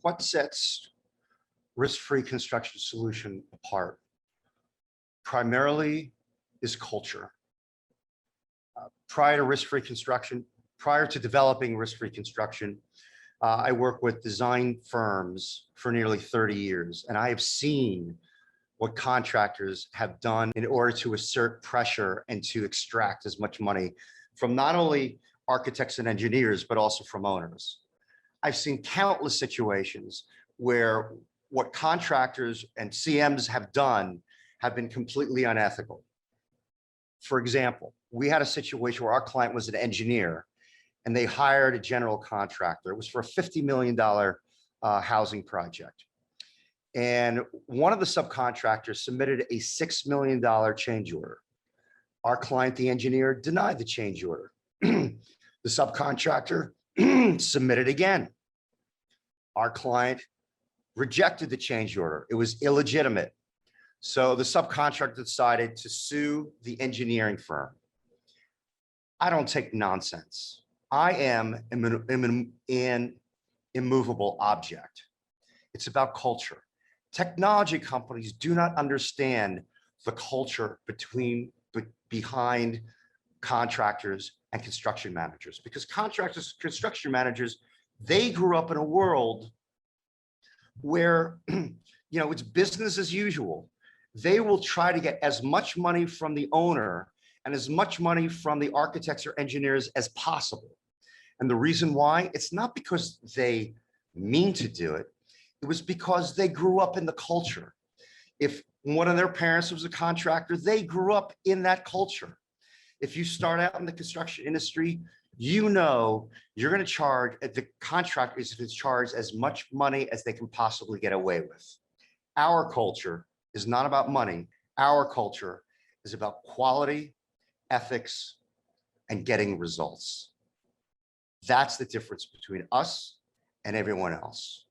what sets risk-free construction solution apart primarily is culture. Prior to risk-free construction, prior to developing risk-free construction, I worked with design firms for nearly 30 years, and I have seen what contractors have done in order to assert pressure and to extract as much money from not only architects and engineers, but also from owners. I've seen countless situations where what contractors and CMs have done have been completely unethical. For example, we had a situation where our client was an engineer and they hired a general contractor. It was for a $50 million housing project. And one of the subcontractors submitted a $6 million change order. Our client, the engineer, denied the change order. The subcontractor submitted again. Our client rejected the change order. It was illegitimate. So the subcontractor decided to sue the engineering firm. I don't take nonsense. I am an immovable object. It's about culture. Technology companies do not understand the culture behind contractors and construction managers, because contractors, construction managers, they grew up in a world where, it's business as usual. They will try to get as much money from the owner and as much money from the architects or engineers as possible. And the reason why, it's not because they mean to do it. It was because they grew up in the culture. If one of their parents was a contractor, they grew up in that culture. If you start out in the construction industry, you're going to charge, the contractor is to charge as much money as they can possibly get away with. Our culture is not about money. Our culture is about quality, ethics, and getting results. That's the difference between us and everyone else.